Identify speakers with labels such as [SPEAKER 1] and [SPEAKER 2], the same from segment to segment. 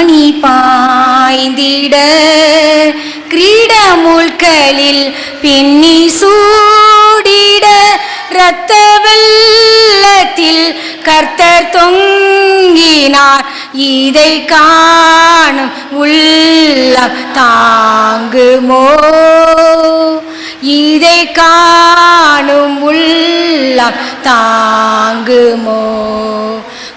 [SPEAKER 1] ஆணி பாய்ந்திட கிரீடமுள்களில் பின்னி சூடிட இரத்த வெள்ளத்தில் கர்த்தர் தொங்கினார். இதை காணும் உள்ளம் தாங்குமோ? இதை காணும் உள்ளம் தாங்குமோ?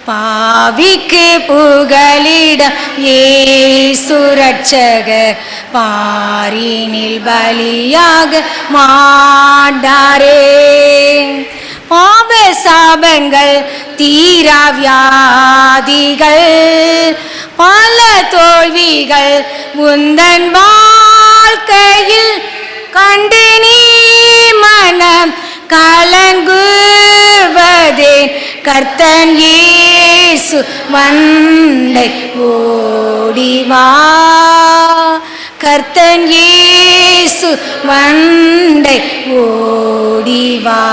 [SPEAKER 1] பாவிக்கு புகலிடம் இயேசு ரட்சகர் பாரினில் பலியாக மாண்டாரே. பாவ சாபங்கள் தீராவியாதிகள் பல தோல்விகள் உந்தன் வாழ்க்கையில் கண்டு நீ மனம் கலங்குவதே. கர்த்தன் இயேசு மண்டை ஓடிவா. கர்த்தன் இயேசு மண்டை ஓடிவா.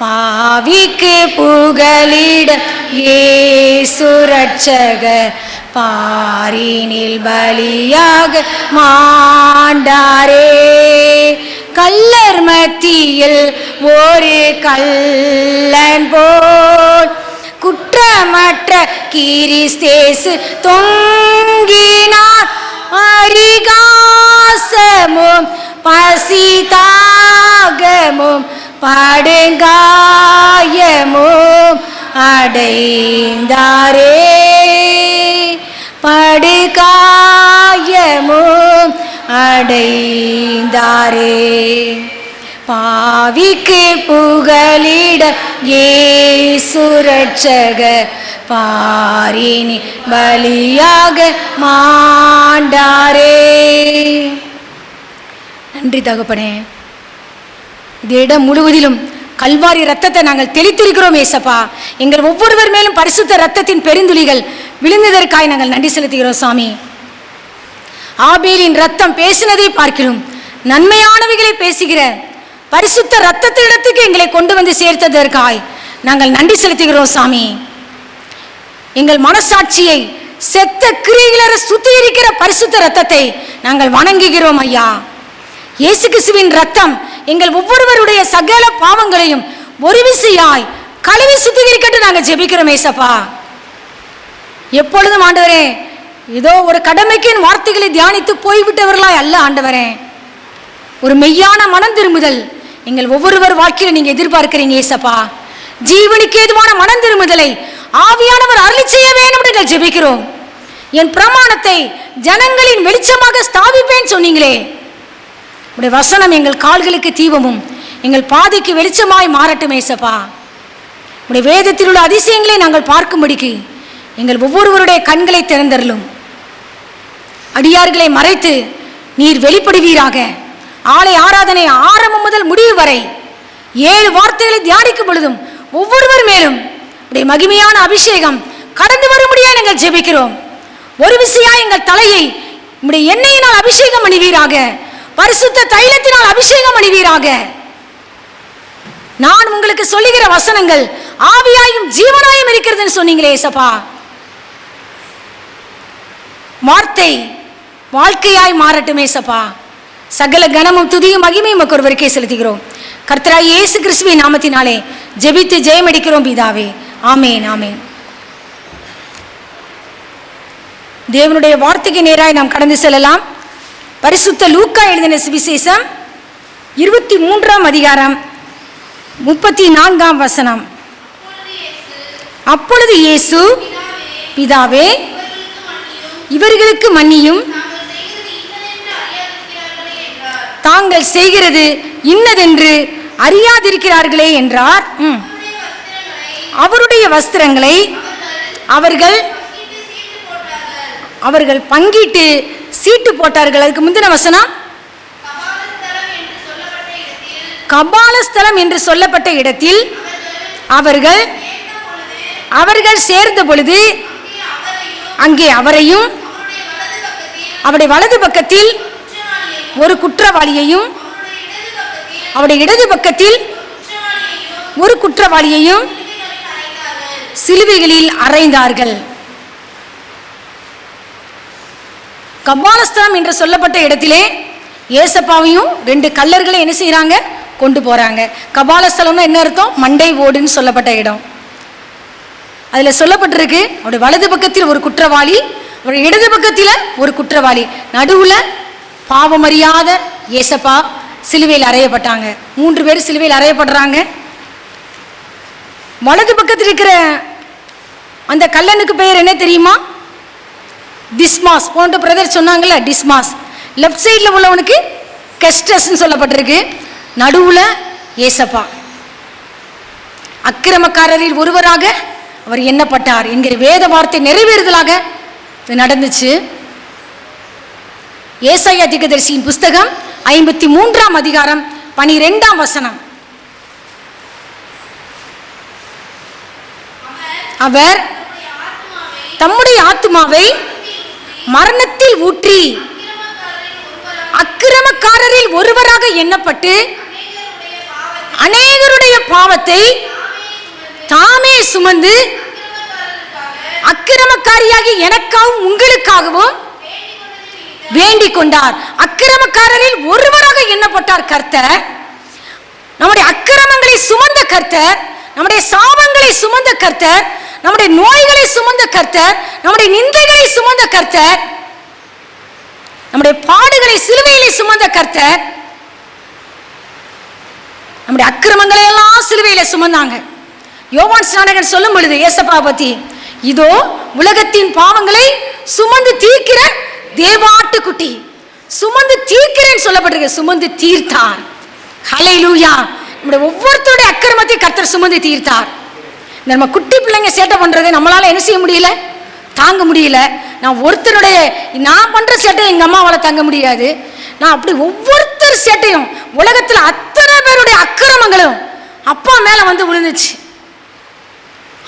[SPEAKER 1] பாவிக்கு புகலிட இயேசு ரட்சகர் பாரினில் பலியாக மாண்டாரே. கல்லர் மத்தியில் ஒரு கள்ளன் போல் குற்றமற்ற கிறிஸ்தேசு தொங்கினார். அரிகாசமும் பசிதாகமும் படுகாயமும் அடைந்தாரே. படுகாயமும் அடைந்தாரே. பாவிக்கு புகலிட இயேசு ரட்சகர் பாரினி பலியாக மாண்டாரே. நன்றி தகப்பனே. இந்த இடம் முழுவதிலும் கல்வாரி ரத்தத்தை நாங்கள் தெளித்திருக்கிறோம் ஏசப்பா. எங்கள் ஒவ்வொருவர் மேலும் பரிசுத்த ரத்தத்தின் பெருந்துளிகள் விழுந்ததற்காய் நாங்கள் நன்றி செலுத்துகிறோம் சாமி. ஆபேலின் ரத்தம் பேசினதை பார்க்கிறோம். நன்மையானவைகளை பேசுகிற பரிசுத்த ரத்தத்திடத்துக்கு எங்களை கொண்டு வந்து சேர்த்ததற்காய் நாங்கள் நன்றி செலுத்துகிறோம் சாமி. எங்கள் மனசாட்சியை செத்த கிரியைகள சுத்திகரிக்கிற பரிசுத்த ரத்தத்தை நாங்கள் வணங்குகிறோம் ஐயா. இயேசு கிறிஸ்துவின் ரத்தம் எங்கள் ஒவ்வொருவருடைய சகல பாவங்களையும் ஒரு விசையாய் கழுவி சுத்திகரிக்கட்டு நாங்கள் ஜெபிக்கிறோம் ஏசப்பா. எப்பொழுதும் ஆண்டவரே ஏதோ ஒரு கடமைக்கு வார்த்தைகளை தியானித்து போய்விட்டவர்களாய் அல்ல ஆண்டவரே. ஒரு மெய்யான மனம் திரும்புதல் எங்கள் ஒவ்வொருவர் வாழ்க்கையில நீங்க எதிர்பார்க்கிறீங்க ஏசப்பா. ஜீவனுக்கு ஏதுவான மனம் திரும்புதலை ஆவியானவர் அருளி செய்ய வேண்டும் என்று ஜெபிக்கிறோம். என் பிரமாணத்தை ஜனங்களின் வெளிச்சமாக ஸ்தாபிப்பேன் சொன்னீங்களே. உடைய வசனம் எங்கள் கால்களுக்கு தீபமும் எங்கள் பாதைக்கு வெளிச்சமாய் மாறட்டும் ஏசப்பா. உடைய வேதத்தில் உள்ள அதிசயங்களை நாங்கள் பார்க்கும்படிக்கு எங்கள் ஒவ்வொருவருடைய கண்களை திறந்தருளும். அடியார்களை மறைத்து நீர் வெளிப்படுவீராக. ஆலை ஆராதனை ஆரம்பம் முதல் முடிவு வரை 7 வார்த்தைகளை தியானிக்கும் பொழுதும் ஒவ்வொருவர் மேலும் உடைய மகிமையான அபிஷேகம் கடந்து வரும்படியாக நாங்கள் ஜெபிக்கிறோம். ஒரு விசையா எங்கள் தலையை உடைய எண்ணெயினால் அபிஷேகம் அணிவீராக. பரிசுத்த தைலத்தினால் அபிஷேகம் அணிவீராக. நான் உங்களுக்கு சொல்லுகிற வசனங்கள் ஆவியாயும் ஜீவனாயும் இருக்கிறதுன்னு சொன்னீங்களே ஏசப்பா. வார்த்தை வாழ்க்கையாய் மாறட்டும் ஏசப்பா. சகல கனமும் துதியும் மகிமையும் நமக்கு ஒருவருக்கே செலுத்துகிறோம். கர்த்தராய் இயேசு கிறிஸ்துவின் நாமத்தினாலே ஜெபித்து ஜெயமடிக்கிறோம் பிதாவே. ஆமேன் ஆமேன். தேவனுடைய வார்த்தைக்கு நேராய் நாம் கடந்து செல்லலாம். பரிசுத்த லூக்கா எழுதின சுவிசேஷம் 23ஆம் அதிகாரம் 34ஆம் வசனம். அப்பொழுது இயேசு, பிதாவே இவர்களுக்கு மன்னியும், தாங்கள் செய்கிறது இன்னதென்று அறியாதிருக்கிறார்களே என்றார். அவருடைய வஸ்திரங்களை அவர்கள் பங்கிட்டு சீட்டு போட்டார்கள். அதுக்கு முந்தின வசனம், கபாலஸ்தலம் என்று சொல்லப்பட்ட இடத்தில் அவர்கள் சேர்ந்த பொழுது அங்கே அவரையும் அவருடைய வலது பக்கத்தில் ஒரு குற்றவாளியையும் அவருடைய இடது பக்கத்தில் ஒரு குற்றவாளியையும் சிலுவைகளில் அறைந்தார்கள். கபாலஸ்தலம் என்று சொல்லப்பட்ட இடத்திலே ஏசப்பாவையும் 2 கள்ளர்களை என்ன செய்கிறாங்க, கொண்டு போகிறாங்க. கபாலஸ்தலம்னா என்ன அர்த்தம்? மண்டை ஓடுன்னு சொல்லப்பட்ட இடம். அதில் சொல்லப்பட்டிருக்கு, அவருடைய வலது பக்கத்தில் ஒரு குற்றவாளி, அவருடைய இடது பக்கத்தில் ஒரு குற்றவாளி, நடுவில் பாவமறியாத ஏசப்பா சிலுவையில் அறையப்பட்டாங்க. 3 பேர் சிலுவையில் அறையப்படுறாங்க. வலது பக்கத்தில் இருக்கிற அந்த கல்லனுக்கு பெயர் என்ன தெரியுமா? டிஸ்மாஸ். போன்ற பிரதர் சொன்னாங்கல்ல, டிஸ்மாஸ். லெஃப்ட் சைடில் உள்ளவனுக்கு கெஸ்டஸ்ன்னு சொல்லப்பட்டிருக்கு, நடுவில் ஏசப்பா. அக்கிரமக்காரரில் ஒருவராக அவர் எண்ணப்பட்டார் என்கிற வேத வார்த்தை நிறைவேறுதலாக இது நடந்துச்சு. ஏசாயா தீர்க்கதரிசியின் புஸ்தகம் 53ஆம் அதிகாரம் 12ஆம் வசனம். அவர் தம்முடைய ஆத்துமாவை மரணத்தில் ஊற்றி அக்கிரமக்காரரில் ஒருவராக எண்ணப்பட்டு அநேகருடைய பாவத்தை தாமே சுமந்து அக்கிரமக்காரியாகி எனக்காகவும் உங்களுக்காகவும் வேண்டிக் கொண்டார். அக்கிரமக்காரரில் ஒருவராக எண்ணப்பட்டார் கர்த்தர். நம்முடைய அக்கிரமங்களை சுமந்த கர்த்தர், நம்முடைய சாபங்களை சுமந்த கர்த்தர், நம்முடைய நோய்களை சுமந்த கர்த்தர், நம்முடைய நிந்தைகளை சுமந்த கர்த்தர், நம்முடைய பாடுகளை சிலுவையிலே சுமந்த கர்த்தர். நம்முடைய அக்கிரமங்களை எல்லாம் சிலுவையிலே சுமந்தாங்க. யோவான் ஸ்நானகன் சொல்லும் பொழுது ஏசப்பா பத்தி, இதோ உலகத்தின் பாவங்களை சுமந்து தீர்க்கிற தேவாட்டுக்குட்டி, சுமந்து தீர்க்கிறேன்னு சொல்லப்பட்டிருக்கு. சுமந்து தீர்த்தார். ஹல்லேலூயா. நம்முடைய ஒவ்வொருத்தருடைய அக்கிரமத்தை கர்த்தர் சுமந்து தீர்த்தார். நம்ம குட்டி பிள்ளைங்க சேட்டை பண்றது நம்மளால என்ன செய்ய முடியல, தாங்க முடியல. நான் பண்ற சேட்டை எங்க அம்மாவால தாங்க முடியாது. நான் அப்படி ஒவ்வொருத்தர் சேட்டையும், உலகத்துல அத்தனை பேருடைய அக்கிரமங்களும் அப்பா மேல வந்து விழுந்துச்சு.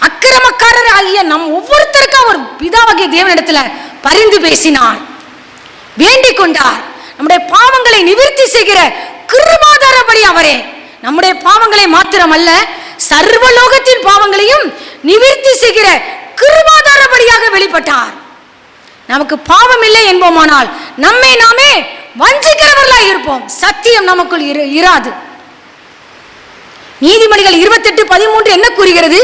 [SPEAKER 1] அக்கிரமக்காரர் ஆகிய நம் ஒவ்வொருத்தருக்கா ஒரு பிதாவாகிய தேவனிடத்துல பரிந்து பேசினார், வேண்டிக் கொண்டார். நம்முடைய பாவங்களை நிவர்த்தி செய்கிற கிருபாதாரபடி அவரே நம்முடைய பாவங்களை மாத்திரமல்ல, சர்வலோகத்தின் பாவங்களையும் நிவர்த்தி செய்கிற கிருபாதாரபடியாக வெளிப்பட்டார். நமக்கு பாவம் இல்லை என்போமானால் நம்மை நாமே வஞ்சிக்கிறவர்களாக இருப்போம், சத்தியம் நமக்குள் இராது. நீதிமொழிகள் 28:13 என்ன கூறுகிறது?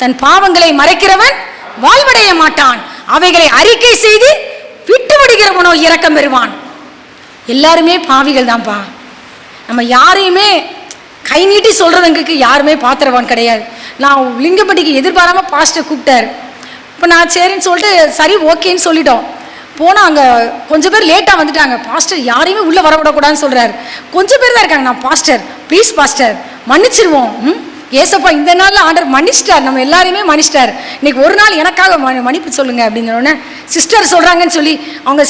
[SPEAKER 1] தன் பாவங்களை மறைக்கிறவன் வாழ்வடைய மாட்டான், அவைகளை அறிக்கை செய்து விட்டு விடுகிறவனோ இரக்கம் பெறுவான். எல்லாருமே பாவிகள் தான்ப்பா. நம்ம யாரையுமே கை நீட்டி சொல்றவங்களுக்கு யாருமே பாத்திரவான் கிடையாது. நான் லிங்கப்பட்டிக்கு எதிர்பாராம பாஸ்டர் கூப்பிட்டார். இப்போ நான் சரின்னு சொல்லிட்டு சரி ஓகேன்னு சொல்லிட்டோம். போனால் அங்கே கொஞ்சம் பேர் லேட்டாக வந்துட்டாங்க. பாஸ்டர் யாரையுமே உள்ளே வரவிடக்கூடாதுன்னு சொல்கிறார். கொஞ்சம் பேர் தான் இருக்காங்க. நான் பாஸ்டர் ப்ளீஸ் பாஸ்டர் மன்னிச்சிருவோம், ஏசப்பா இந்த நாளில் ஆண்டர் மன்னிச்சிட்டார், நம்ம எல்லாரையுமே மன்னிச்சிட்டார், இன்னைக்கு ஒரு நாள் எனக்காக மன்னிப்பு சொல்லுங்க அப்படின்னோடனே சிஸ்டர் சொல்கிறாங்கன்னு சொல்லி அவங்க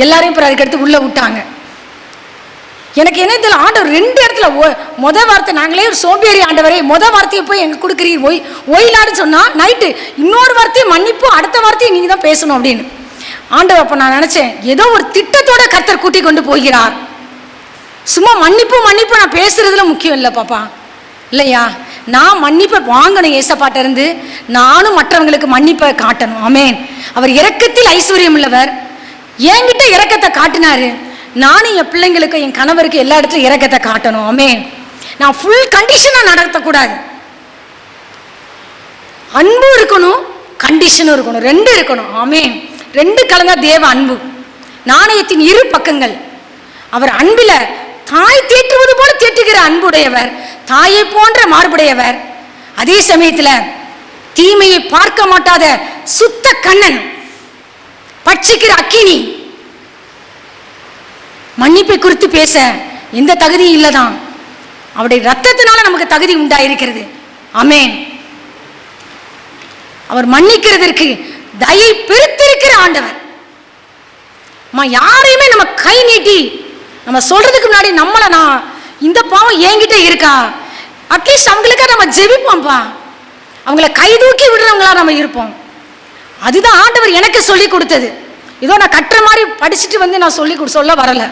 [SPEAKER 1] எல்லாரையும் இப்போ அதுக்கடுத்து உள்ளே விட்டாங்க. எனக்கு என்ன இதில் ஆண்டவர் 2 இடத்துல மொதல் வார்த்தை, நாங்களே ஒரு சோம்பேறி ஆண்டவரே, மொதல் வார்த்தையை போய் எங்கே கொடுக்குறீங்க ஒயிலான்னு சொன்னால் நைட்டு இன்னொரு வார்த்தையை மன்னிப்பு, அடுத்த வார்த்தையை நீங்கள் தான் பேசணும் அப்படின்னு ஆண்டவர். அப்போ நான் நினச்சேன் ஏதோ ஒரு திட்டத்தோட கர்த்தர் கூட்டி கொண்டு போகிறார். சும்மா மன்னிப்பு நான் பேசுறதுல முக்கியம் இல்லை பாப்பா, இல்லையா? நான் மன்னிப்பை வாங்கணும் ஏசப்பாட்ட இருந்து, நானும் மற்றவங்களுக்கு மன்னிப்பை காட்டணும். ஆமேன். அவர் இரக்கத்தில் ஐஸ்வர்யம் உள்ளவர். என்கிட்ட இரக்கத்தை காட்டினாரு, நானும் என் பிள்ளைங்களுக்கு என் கணவருக்கு எல்லா இடத்துலையும் இரக்கத்தை காட்டணும். ஆமேன். நான் ஃபுல் கண்டிஷனாக நடத்தக்கூடாது. அன்பும் இருக்கணும், கண்டிஷனும் இருக்கணும், 2 இருக்கணும். ஆமேன். 2 கலந்தா தேவ அன்பு. நாணயத்தின் 2 பக்கங்கள். அவர் அன்பில தாய் தேற்றுவது போல தேற்றுகிற அன்புடையவர், தாயை போன்ற மார்புடையவர். அதே சமயத்தில் தீமையை பார்க்க மாட்டாத சுத்த கண்ணன், பட்சிக்கிற அக்கினி. மன்னிப்பை குறித்து பேச எந்த தகுதியும் இல்லைதான், அவருடைய ரத்தத்தினால நமக்கு தகுதி உண்டாயிருக்கிறது. ஆமேன். அவர் மன்னிக்கிறதற்கு தயை பெருத்திருக்கிற ஆண்டவர். யாரையுமே நம்ம கை நீட்டி நம்ம சொல்றதுக்கு முன்னாடி நான் இந்த பாவம் என்கிட்ட இருக்கா, அட்லீஸ்ட் அவங்களுக்காக நம்ம ஜெபிப்போம்ப்பா, அவங்கள கை தூக்கி விடுறவங்களா நம்ம இருப்போம். அதுதான் ஆண்டவர் எனக்கு சொல்லி கொடுத்தது. ஏதோ நான் கட்டுற மாதிரி படிச்சுட்டு வந்து நான் சொல்ல வரல.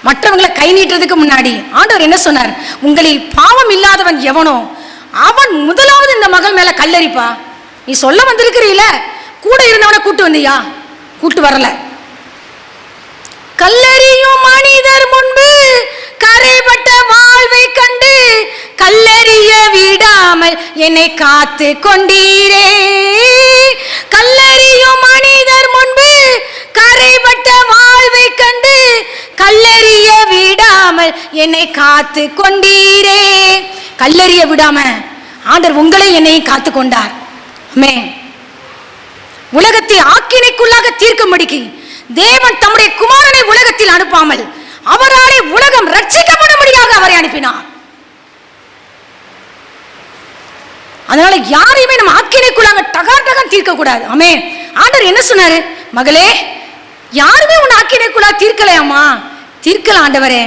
[SPEAKER 1] மற்றவங்களை கை நீட்டுறதுக்கு முன்னாடி ஆண்டவர் என்ன சொன்னார்? உங்களில் பாவம் இல்லாதவன் எவனோ அவன் முதலாவது இந்த மகள் மேல கல்லறிப்பா. நீ சொல்ல வந்திருக்கிறீல, கூட இருந்தவனை கூட்டு வந்தியா? கூட்டு வரல. கல்லறியும் மனிதர் முன்பு கரைபட்ட வாழ்வை கண்டு கல்லறிய விடாமல் என்னை காத்து கொண்டீரே. கல்லறியும் மனிதர் முன்பு கரைபட்ட வாழ்வை கண்டு கல்லறிய விடாமல் என்னை காத்து கொண்டீரே. கல்லறிய விடாம ஆண்டவர் உங்களை என்னையும் காத்து கொண்டார். ஆமென். உலகத்தை ஆக்கினைக்குள்ளாக தீர்க்கும்படிக்கு தேவன் தம்முடைய குமாரனை உலகத்தில் அனுப்பாமல் அவராலே உலகம் ரட்சிக்கப்படும்படியாக அவரை அனுப்பினார். அதனால யாரையுமே நம்ம ஆக்கினைக்குள்ளாக டகாட்டகம் தீர்க்க கூடாது. ஆமென். ஆண்டவர் என்ன சொன்னாரு? மகளே, யாருமே உன்னை ஆக்கினைக்குள்ளாக தீர்க்கலையாமா? தீர்க்கல ஆண்டவரே,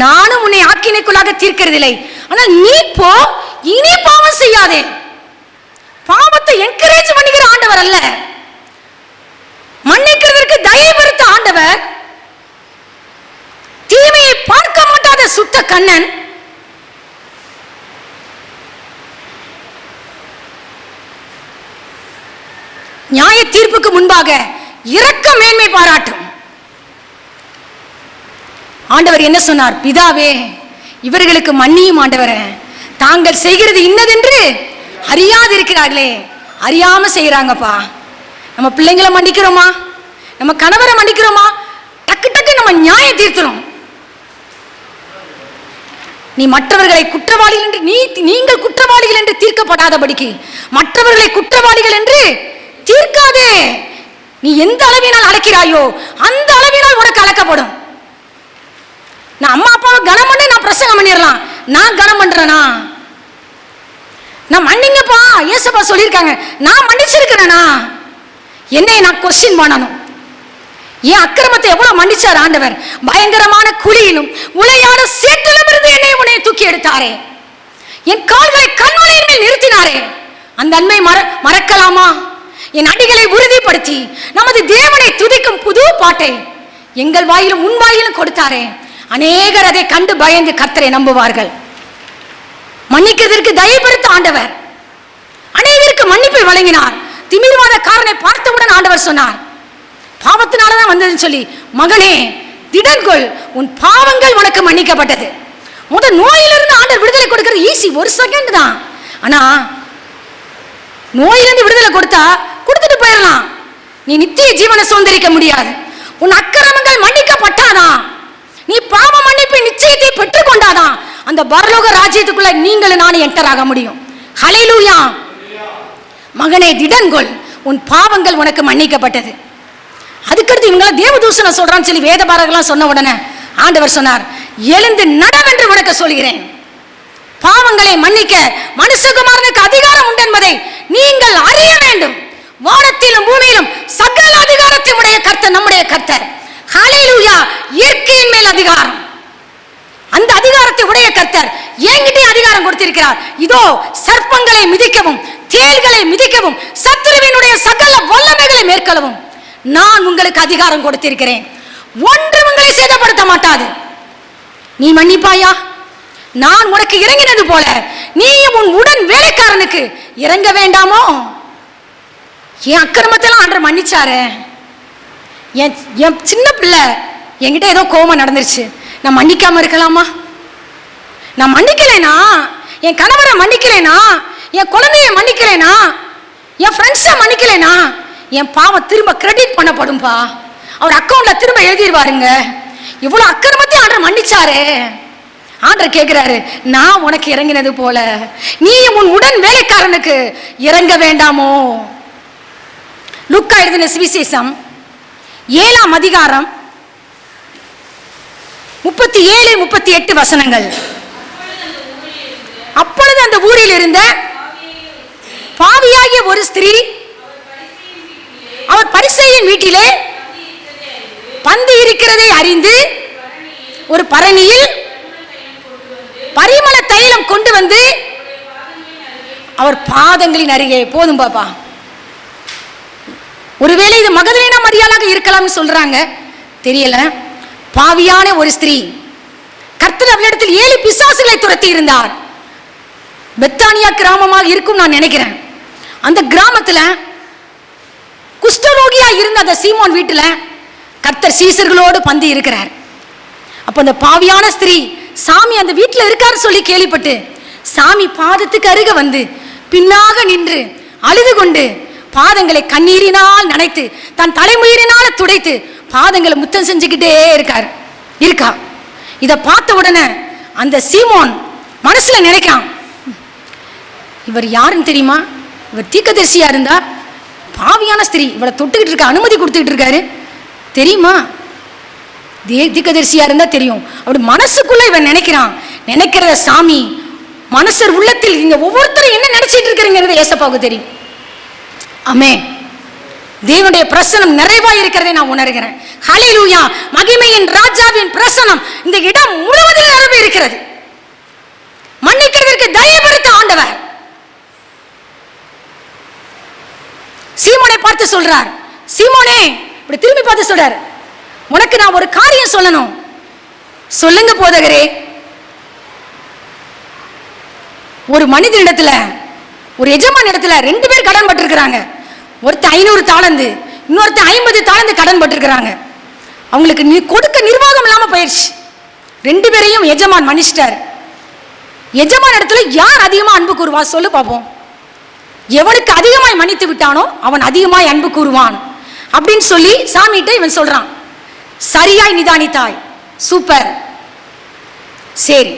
[SPEAKER 1] நானும் உன்னை ஆக்கினைக்குள்ளாக தீர்க்கிறதில்லை. ஆனால் நீ போ, இனி பாவம் செய்யாதே. பாவத்தை என்கரேஜ் பண்ணுகிற ஆண்டவர் அல்ல, மன்னிக்கிறதற்கு தயவுறுத்த ஆண்டவர். தீமையை பார்க்க மாட்டாத சுத்த கண்ணன். நியாய தீர்ப்புக்கு முன்பாக இரக்க மேன்மை பாராட்டும் ஆண்டவர் என்ன சொன்னார்? பிதாவே, இவர்களுக்கு மன்னியும் ஆண்டவரே, தாங்கள் செய்கிறது இன்னதென்று அறியாதிருக்கிறார்களே. அறியாம செய்யறாங்கப்பா. நம்ம பிள்ளைங்களை மன்னிக்கிறோமா? நம்ம கணவரை மன்னிக்கிறோமா? டக்கு டக்கு நம்ம நியாயம் தீர்த்துறோம். நீ மற்றவர்களை குற்றவாளிகள் என்று நீங்கள் குற்றவாளிகள் என்று தீர்க்கப்படாதபடிக்கு மற்றவர்களை குற்றவாளிகள் என்று தீர்க்காதே. நீ எந்த அளவினால் அழைக்கிறாயோ அந்த அளவினால் உனக்கு அழைக்கப்படும். நான் அம்மா அப்பாவை கனம் பண்ணி நான் பிரசங்கம் பண்ணிடலாம். நான் கனம் பண்றேனா? நான் மன்னிங்கப்பா ஏசப்பா சொல்லியிருக்காங்க, நான் மன்னிச்சிருக்கிறேனா? என்னை நான் கொஸ்டின் பண்ணணும். என் அக்கிரமத்தை எவ்வளவு மன்னிச்சார் ஆண்டவர். பயங்கரமான குழியிலும் உளையான சேற்றிலும் இருந்து என்னை உன்னை தூக்கி எடுத்தாரே. என் கால்களை கண்மலையின் மேல் நிறுத்தினாரே. அந்த அன்மை மறக்கலாமா? என் அடிகளை உறுதிப்படுத்தி நமது தேவனை துதிக்கும் புது பாட்டை எங்கள் வாயிலும் உன் வாயிலும் கொடுத்தாரே. அநேகர் அதை கண்டு பயந்து கர்த்தரை நம்புவார்கள். மன்னிக்கிறதற்கு தயவுபடுத்த ஆண்டவர் அநேகருக்கு மன்னிப்பை வழங்கினார். திமிர்வாத காரனை பார்த்தவுடன் ஆண்டவர் சொன்னார், பாவத்தினாலதான் வந்ததுன்னு சொல்லி, மகனே திடன்கொள், உன் பாவங்கள் உனக்கு மன்னிக்கப்பட்டது. முதல் நோயிலிருந்து ஆண்டவர் விடுதலை கொடுக்கிறது ஈஸி, ஒரு செகண்ட் தான். ஆனா நோயிலிருந்து விடுதலை கொடுத்துட்டு போயிடலாம். நீ நித்திய ஜீவனை சுதந்திரிக்க முடியாது. உன் அக்கிரமங்கள் மன்னிக்கப்பட்டாதான், நீ பாவ மன்னிப்பு நிச்சயத்தை பெற்றுக் கொண்டாதான் அந்த பரலோக ராஜ்யத்துக்குள்ள நீங்களும் நானும் என்டர் ஆக முடியும். ஹல்லேலூயா. மகனே திடன்கொள், உன் பாவங்கள் உனக்கு மன்னிக்கப்பட்டது. அதுக்கடுத்து இவங்களாம் தேவதூஷணம் சொல்றான்னு சொல்லி வேத பாரகெல்லாம் சொன்ன உடனே ஆண்டவர் சொன்னார், எழுந்து நடவென்று உனக்கு சொல்கிறேன். பாவங்களை மன்னிக்க மனுஷகுமாரனுக்கு அதிகாரம் உண்டு என்பதை நீங்கள் அறிய வேண்டும். வானத்திலும் பூமியிலும் சகல அதிகாரத்தை உடைய கர்த்தர் நம்முடைய கர்த்தர். ஹல்லேலூயா. இயற்கையின் மேல் அதிகாரம், அந்த அதிகாரத்தை உடைய கர்த்தர் என்கிட்டே அதிகாரம் கொடுத்திருக்கிறார். இதோ சர்ப்பங்களை மிதிக்கவும் தேள்களை மிதிக்கவும் சத்துருவினுடைய சகல வல்லமைகளை மேற்கொள்ளவும் நான் உங்களுக்கு அதிகாரம் கொடுத்திருக்கிறேன். ஒன்று உங்களை சேதப்படுத்த மாட்டாது. நீ மன்னிப்பாயா? நான் உனக்கு இறங்கினது போல நீயும் உன் உடன் வேலைக்காரனுக்கு இறங்க வேண்டாமோ? என் அக்கிரமத்தெல்லாம் ஆண்டவர் மன்னிச்சாரு. என் சின்ன பிள்ளை என்கிட்ட ஏதோ கோபம் நடந்துருச்சு, நான் மன்னிக்காம இருக்கலாமா? நான் மன்னிக்கலைனா, என் கணவரை மன்னிக்கலைனா, என் குழந்தைய மன்னிக்கலைனா, என் ஃப்ரெண்ட்ஸை மன்னிக்கலைனா என் பாவம் திரும்ப கிரெடிட் பண்ணப்படும்பா. அவர் அக்கௌண்ட்ல திரும்ப எழுதிடுவாருங்க. இவ்வளவு அக்கிரமத்தையும் ஆண்டவர் மன்னிச்சாரு. ஆண்டவர் கேட்கிறாரு, நான் உனக்கு இறங்கினது போல நீ உன் உடன் வேலைக்காரனுக்கு இறங்க வேண்டாமோ? லூக்கா எழுதின சுவிசேஷம் 7ஆம் அதிகாரம் 37-38 வசனங்கள். அப்பொழுது அந்த ஊரில் இருந்த பாவியாகிய ஒரு ஸ்திரீ அவர் பரிசேயின் வீட்டிலே பந்தி இருக்கிறதை அறிந்து ஒரு பரணியில் பரிமள தைலம் கொண்டு வந்து அவர் பாதங்களின் அருகே. போதும் பாப்பா. ஒருவேளை இது மகதலேனா மரியாளாக இருக்கலாம்னு சொல்றாங்க, தெரியல. பாவியான ஒரு ஸ்திரீ, கர்த்தர் அவளிடத்தில் 7 பிசாசுகளை துரத்தி இருந்தார். பெத்தானியா கிராமமாக இருக்கும் நான் நினைக்கிறேன். அந்த கிராமத்துல குஷ்டரோகியா இருந்த அந்த சீமோன் வீட்டுல கர்த்தர் சீசர்களோடு பந்தி இருக்கிறார். அப்போ அந்த பாவியான ஸ்திரீ சாமி அந்த வீட்டில் இருக்காரு சொல்லி கேள்விப்பட்டு சாமி பாதத்துக்கு அருக வந்து பின்னாக நின்று அழுது கொண்டு பாதங்களை கண்ணீரினால் நனைத்து தன் தலைமுயிரினால துடைத்து பாதங்களை முத்தம் செஞ்சுக்கிட்டே இருக்கா. இதை பார்த்த உடனே அந்த சீமோன் மனசுல நினைக்கான், இவர் யாருன்னு தெரியுமா? இவர் தீர்க்கதரிசியா இருந்தா பாவியான ஸ்திரீ இவளை தொட்டுக்கிட்டு இருக்க அனுமதி கொடுத்துக்கிட்டு இருக்காரு தெரியுமா? தீர்க்கதரிசியா இருந்தா தெரியும். அப்படி மனசுக்குள்ள இவன் நினைக்கிறத சாமி மனசர் உள்ளத்தில் இங்க ஒவ்வொருத்தரும் என்ன நினைச்சிட்டு இருக்கிறீங்கிறது ஏசப்பாவுக்கு தெரியும். ஆமென். தேவனுடைய பிரசனம் நிறைவாய் இருக்கிறதை நான் உணர்கிறேன். ஹல்லேலூயா. மகிமையின் ராஜாவின் பிரசனம் இந்த இடம் முழுவதும் நிரம்பி இருக்கிறது. மன்னிக்கிறதற்கு தயவுபடுத்த ஆண்டவர் சீமோனை பார்த்து சொல்றார், சீமோனே, இப்படி திரும்பி பார்த்து சொல்றார், உனக்கு நான் ஒரு காரியம் சொல்லணும். சொல்லுங்க போதகரே. ஒரு மனிதனிடத்துல, ஒரு எஜமான இடத்துல 2 பேர் கடன் பட்டிருக்கிறாங்க. ஒருத்தர் 500 தாலந்து, இன்னொருத்தர் 50 தாலந்து கடன் பட்டிருக்கிறாங்க. அவங்களுக்கு கொடுக்க நிர்வாகம் இல்லாம போயிடுச்சு. 2 பேரையும் எஜமான் மன்னிச்சிட்டார். எஜமான இடத்துல யார் அதிகமா அன்பு கூறுவா சொல்லு பார்ப்போம். எவனுக்கு அதிகமாய் மன்னித்து விட்டானோ அவன் அதிகமாய் அன்பு கூறுவான் அப்படின்னு சொல்லி சாமிகிட்ட இவன் சொல்றான். சரியாய் நிதானித்தாய், சூப்பர், சரி.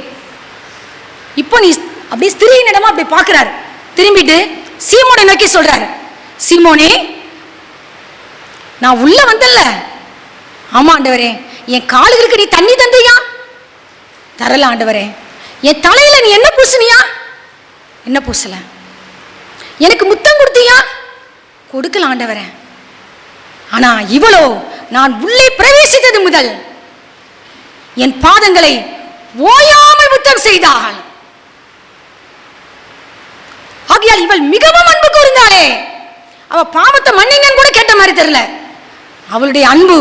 [SPEAKER 1] இப்போ நீ அப்படி ஸ்திரீனிடமா அப்படி பார்க்கிறார். திரும்பிட்டு சீமோனை நோக்கி சொல்றாரு, சீமோனே, நான் உள்ள வந்தல்ல, ஆமா ஆண்டவரே, என் காலுகளுக்கு நீ தண்ணி தந்தியா? தரல ஆண்டவரே. என் தலையில நீ என்ன பூசினியா? என்ன பூசல. எனக்கு முத்தம் கொடுத்தியா? கொடுக்கல ஆண்டவரே. ஆனா இவளோ நான் உள்ளே பிரவேசித்தது முதல் என் பாதங்களை ஓயாமல் முத்தம் செய்தாள். ஆகையால் இவள் மிகவும் அன்பு கூர்ந்தாளே. அவ பாவத்தை மன்னிங்கன்னு கூட கேட்ட மாதிரி தெரியல. அவளுடைய அன்பு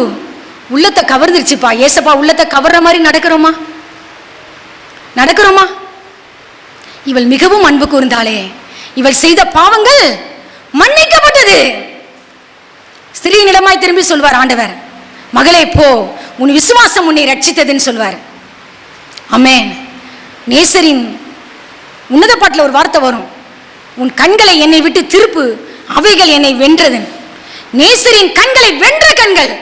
[SPEAKER 1] உள்ளத்தை கவர்ந்துருச்சுப்பா. ஏசப்பா உள்ளத்தை கவர்ற மாதிரி நடக்கிறோமா? இவள் மிகவும் அன்பு கூர்ந்தாளே. இவள் செய்த பாவங்கள் மன்னிக்கப்பட்டது. ஸ்திரீனிடமாய் திரும்பி சொல்வார் ஆண்டவர், மகளே போ, உன் விசுவாசம் உன்னை ரட்சித்ததுன்னு சொல்வார். ஆமென். நேசரின் உன்னத பாட்டில் ஒரு வார்த்தை வரும், உன் கண்களை என்னை விட்டு திருப்பு, அவைகள் என்னை வென்றது. நேசரின் கண்களை வென்ற கண்கள்.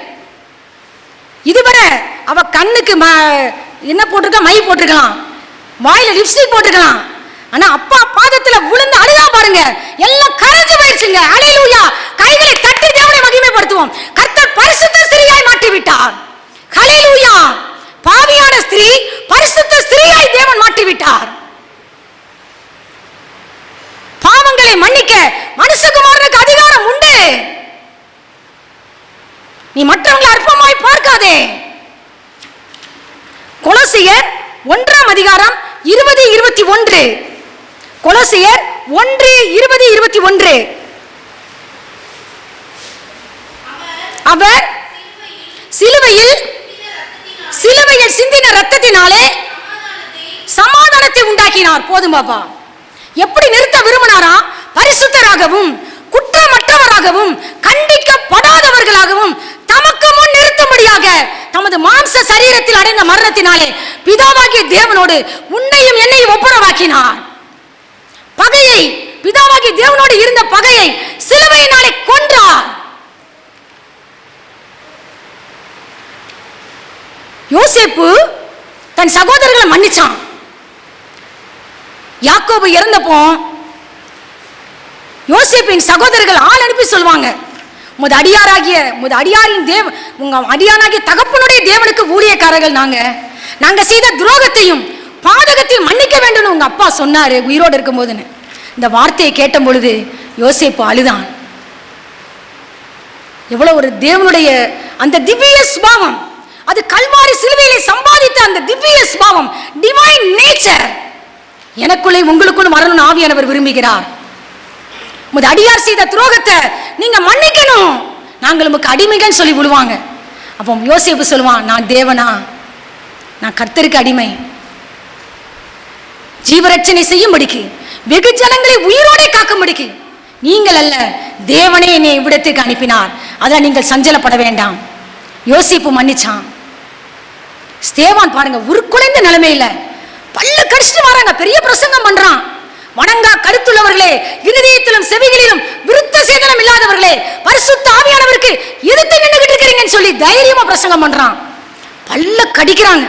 [SPEAKER 1] இதுவரை அவ கண்ணுக்கு என்ன போட்டிருக்கா? மை போட்டிருக்கலாம், வாயில லிப்ஸ்டிக் போட்டிருக்கலாம். ஆனா அப்பா பாதத்துல விழுந்து அழுதா பாருங்க, எல்லாம் கரைஞ்சு போயிடுச்சுங்க. ஹல்லேலூயா. கைகளை தட்டி தேவனை மகிமைப்படுத்துவோம். கர்த்தர் பரிசுத்த ஸ்திரீயாய் மாற்றி விட்டார். ஹல்லேலூயா. பாவியான ஸ்திரீ பரிசுத்த ஸ்திரீயாய் தேவன் மாற்றி விட்டார். பாவங்களை மன்னிக்க மனுஷகுமாரனுக்கு அதிகாரம் உண்டு. நீ மற்றவங்களை அற்பமாய் பார்க்காதே. கொலோசியர் 1:20-21. கொலோசியர் 1:20-21. அவர் சிலுவையில் சிந்தின ரத்தத்தினாலே சமாதானத்தை உண்டாக்கினார். போதும் பாப்பா. எப்படி நிறுத்த விரும்பினாரா? பரிசுத்தராகவும் குற்றமற்றவராகவும் கண்டிக்கப்படாதவர்களாகவும் தமக்கு முன் நிறுத்தும்படியாக தமது மாம்ச சரீரத்தில் அடைந்த மரணத்தினாலே பிதாவாகிய தேவனோடு உன்னையும் என்னையும் ஒப்புரவாக்கினார். பகையை, பிதாவாகிய தேவனோடு இருந்த பகையை சிலுவையினாலே கொன்றார். யோசேப்பு தன் சகோதரர்களை மன்னிச்சான். யாக்கோபு இறந்தப்போ யோசேப்பின் சகோதரர்கள் ஆள் அனுப்பி சொல்வாங்க, உமது அடியாரின் உங்க அடியானாகிய தகப்பனுடைய தேவனுக்கு ஊழியக்காரர்கள் நாங்க செய்த துரோகத்தையும் பாதகத்தையும் மன்னிக்க வேண்டும் உங்க அப்பா சொன்னாரு உயிரோடு இருக்கும் போதுன்னு. இந்த வார்த்தையை கேட்ட பொழுது யோசேப்பு அழுதான். எவ்வளவு ஒரு தேவனுடைய அந்த திவ்ய சுபாவம், அது கல்வாரி சிலுவையிலே சம்பாதித்த அந்த திவ்ய சுபாவம், டிவைன் நேச்சர் எனக்குள்ளே உங்களுக்குள்ள வரணும்னு ஆவியானவர் விரும்புகிறார். உமது அடியார் செய்த துரோகத்தை நீங்க மன்னிக்கணும், நாங்கள் உமக்கு அடிமைகள் சொல்லி விடுவாங்க. அப்போ யோசேப்பு சொல்லுவான், நான் தேவனா, நான் கர்த்தருக்கு அடிமை, ஜீவரட்சணை செய்யும்படிக்கு வெகு ஜனங்களை உயிரோடே காக்கும்படிக்கு நீங்கள் அல்ல, தேவனே என்னை இவ்விடத்துக்கு அனுப்பினார். அதான் நீங்கள் சஞ்சலப்பட வேண்டாம். யோசிப்பு மன்னிச்சான். ஸ்தேவான் பாருங்க, உருக்குலைந்த நிலைமையில பல்ல கடிச்சிட்டு வராங்க, பெரிய பிரசங்கம் பண்றான். வணங்கா கருத்துள்ளவர்களே, இருதயத்திலும் செவிகளிலும் விருத்த சேதனம் இல்லாதவர்களே, பரிசுத்த ஆவியானவருக்கு எதிர்த்து நின்றுகிட்டு இருக்கிறீங்கன்னு சொல்லி தைரியமா பிரசங்கம் பண்றான். பல்ல கடிக்கிறாங்க.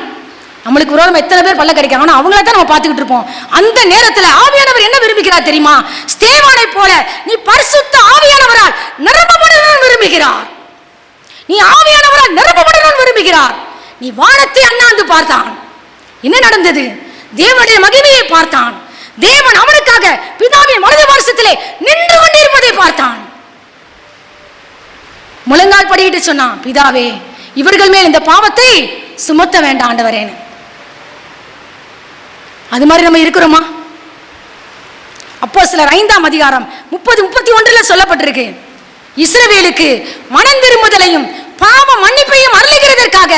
[SPEAKER 1] நம்மளுக்கு விரோதம் எத்தனை பேர் பல்ல கடிக்கிறாங்க, ஆனா அவங்கள தான் நம்ம பார்த்துக்கிட்டு இருப்போம். அந்த நேரத்தில் ஆவியானவர் என்ன விரும்புகிறார் தெரியுமா? ஸ்தேவானை போல நீ பரிசுத்த ஆவியானவரால் நிரப்பப்படணும்னு விரும்புகிறார். நீ ஆவியானவரால் நிரப்பப்படணும்னு விரும்புகிறார். நீ வானத்தை அண்ணாந்து பார்த்தான். என்ன நடந்தது? தேவனுடைய மகிமையை பார்த்தான். தேவன் அவனுக்காக பிதாவின் வலது பார்சத்திலே நின்று கொண்டிருப்பதை பார்த்தான். முழங்கால் படியிட்டு சொன்னான், பிதாவே, இவர்கள் மேல் இந்த பாவத்தை சுமத்த வேண்டாம் ஆண்டவரேன்னு. அது மாதிரி நம்ம இருக்கிறோமா? அப்போஸ்தலர் 5ஆம் அதிகாரம் 30-31 சொல்லப்பட்டிருக்கு, இஸ்ரவேலுக்கு மனம் திரும்புதலையும் பாவ மன்னிப்பையும் அருளுகிறதற்காக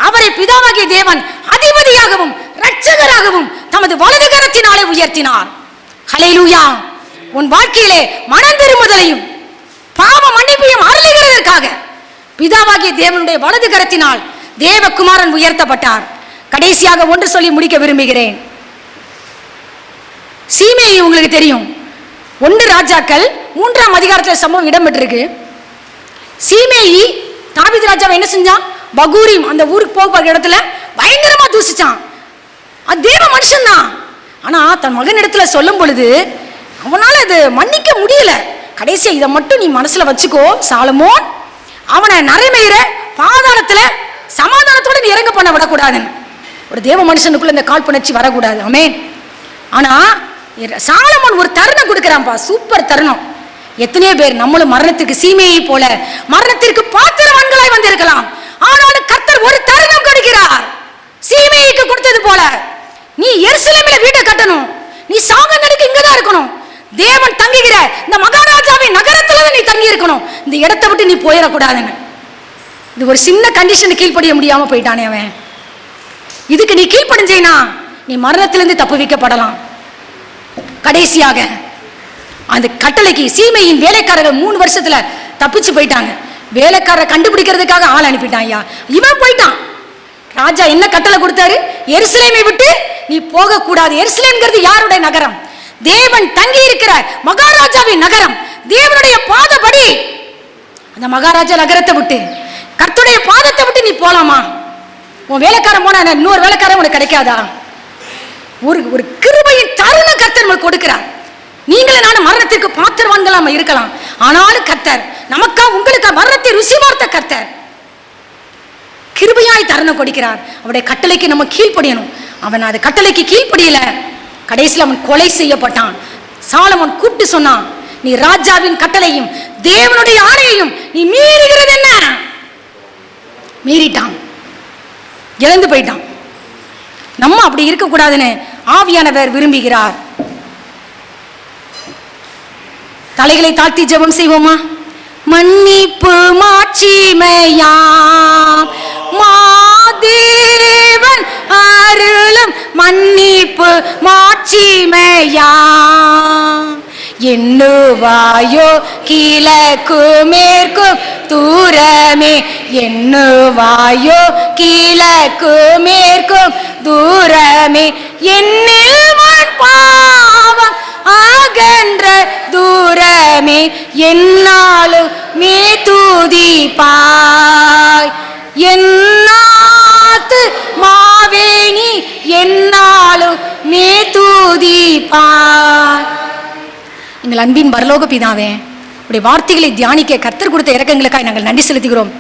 [SPEAKER 1] அவரை பிதாவாகிய தேவன் அதிபதியாகவும் இரட்சகராகவும் தமது வலது கரத்தினாலே உயர்த்தினார். ஹல்லேலூயா! உன் வாழ்க்கையிலே மனம் திரும்புதலையும் பாவ மன்னிப்பையும் அருளுகிறதற்காக பிதாவாகிய தேவனுடைய வலது கரத்தினால் தேவகுமாரன் உயர்த்தப்பட்டார். கடைசியாக ஒன்று சொல்லி முடிக்க விரும்புகிறேன். சீமேயி உங்களுக்கு தெரியும், 1 ராஜாக்கள் 3ஆம் அதிகாரத்தில் சம்பவம் இடம்பெற்றிருக்கு. சீமேயி தாவீது ராஜாவை என்ன செஞ்சான்? பகூரிம் அந்த ஊருக்கு போக இடத்துல பயங்கரமா தூசிச்சான். அது தேவ மனுஷன் தான். ஆனா தன் மகன் இடத்துல சொல்லும் பொழுது அவனால அது மன்னிக்க முடியல. கடைசியா இதை மட்டும் நீ மனசுல வச்சுக்கோ சாலமோன், அவனை நரைமயிர பாதாளத்துல சமாதானத்தோட நீ இறங்க பண்ண விடக்கூடாதுன்னு. ஒரு தேவ மனுஷனுக்குள்ள இந்த காழ்ப்புணர்ச்சி வரக்கூடாது. ஆமென். ஆனா சாலமோன் ஒரு தருணம் கொடுக்கிறான்பா, சூப்பர் தருணம். எத்தனையோ பேர் நம்மளும் மரணத்திற்கு சீமையை போல மரணத்திற்கு பாத்திரவான்களாய் வந்திருக்கலாம். ஆனாலும் கர்த்தர் ஒரு தருணம் கொடுக்கிறார். சீமைக்கு கொடுத்தது போல நீ எருசலேமில் வீட்டை கட்டணும், நீ சாகங்களுக்கு இங்கதான் இருக்கணும். தேவன் தங்குகிற இந்த மகாராஜாவின் நகரத்துல நீ தங்கி இருக்கணும். இந்த இடத்தை விட்டு நீ போயிடக்கூடாதுன்னு. இது ஒரு சின்ன கண்டிஷன் கீழ்ப்படிய முடியாம போயிட்டானே அவன். இதுக்கு நீ கீழ்ப்படிஞ்சேனா நீ மரணத்திலிருந்து தப்பு வைக்கப்படலாம். கடைசியாக அந்த கட்டளைக்கு சீமையின் வேலைக்காரர்கள் 3 வருஷத்துல தப்பிச்சு போயிட்டாங்க. வேலைக்காரரை கண்டுபிடிக்கிறதுக்காக ஆள் அனுப்பிட்டான். ஐயா இவன் போயிட்டான். ராஜா என்ன கட்டளை கொடுத்தாரு? எருசலேமை விட்டு நீ போக கூடாது. எருசலேம்ங்கிறது யாருடைய நகரம்? தேவன் தங்கி இருக்கிற மகாராஜாவின் நகரம். தேவனுடைய பாதப்படி அந்த மகாராஜா நகரத்தை விட்டு கர்த்தருடைய பாதத்தை விட்டு நீ போலாமா? உன் வேலைக்காரன் போனா இன்னொரு வேலைக்காரன் உனக்கு கிடைக்காதா? ஒரு கிருபையின் தருணம் கர்த்தர் நமக்கு கொடுக்கிறார். நீங்களே நானும் மரணத்திற்கு பாத்திரவான்களாம இருக்கலாம், ஆனாலும் கர்த்தர் நமக்கா உங்களுக்கு மரணத்தை ருசி பார்த்த கர்த்தர் கிருபையாய் தருணம் கொடுக்கிறார். அவருடைய கட்டளைக்கு நம்ம கீழ்ப்படியணும். அவன் அது கட்டளைக்கு கீழ்ப்படியல, கடைசியில் அவன் கொலை செய்யப்பட்டான். சாலமோன் கூப்பிட்டு சொன்னான், நீ ராஜாவின் கட்டளையும் தேவனுடைய ஆணையையும் நீ மீறுகிறது என்ன? மீறிட்டான், இழந்து போயிட்டான். நம்ம அப்படி இருக்கக்கூடாதுன்னு ஆவியானவர் விரும்புகிறார். தலைகளை தாழ்த்தி ஜெபம் செய்வோமா? மன்னிப்பு மாட்சிமையாம் மாதேவன் அருளும் மன்னிப்பு மாட்சிமையாம் எண்ணுவாயோ கிழக்கு மேற்கும் தூரமே எண்ணுவாயோ கிழக்கு மேற்கும் தூரமே என்னில் மண் பாவம் அகன்ற தூரமே என்னாலும் மே துதிப்பாய் என்னாத்து மாவேணி என்னாலும் மே துதிப்பாய். எங்கள் அன்பின் பரலோக பிதாவே, உடைய வார்த்தைகளை தியானிக்க கர்த்தர் கொடுத்த இரக்கங்களுக்காக நாங்கள் நன்றி செலுத்துகிறோம்.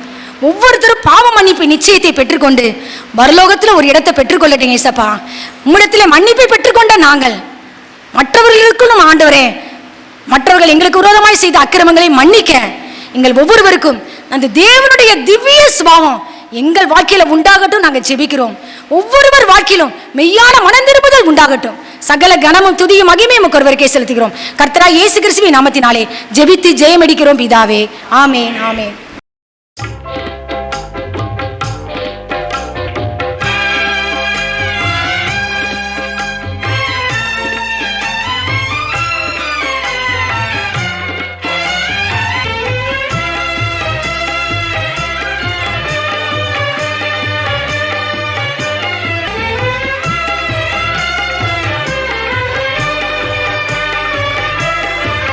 [SPEAKER 1] ஒவ்வொருத்தரும் பாவ மன்னிப்பு நிச்சயத்தை பெற்றுக்கொண்டு பரலோகத்தில் ஒரு இடத்தை பெற்றுக்கொள்ளட்டீங்க ஏசப்பா. உம்மிடத்தில் மன்னிப்பை பெற்றுக்கொண்ட நாங்கள் மற்றவர்களுக்கும் ஆண்டவரே, மற்றவர்கள் எங்களுக்கு விரோதமாய் செய்த அக்கிரமங்களை மன்னிக்க எங்கள் ஒவ்வொருவருக்கும் அந்த தேவனுடைய திவ்ய சுபாவம் எங்கள் வாழ்க்கையில உண்டாகட்டும். நாங்கள் ஜெபிக்கிறோம். ஒவ்வொருவர் வாழ்க்கையிலும் மெய்யான மனந்திரும்புதல் உண்டாகட்டும். சகல கனமும் துதியும் மகிமையும் ஒருவருக்கே செலுத்துகிறோம். கர்த்தராகிய இயேசு கிறிஸ்துவின் நாமத்தினாலே ஜெபித்து ஜெயமடிக்கிறோம் பிதாவே. ஆமென், ஆமென்.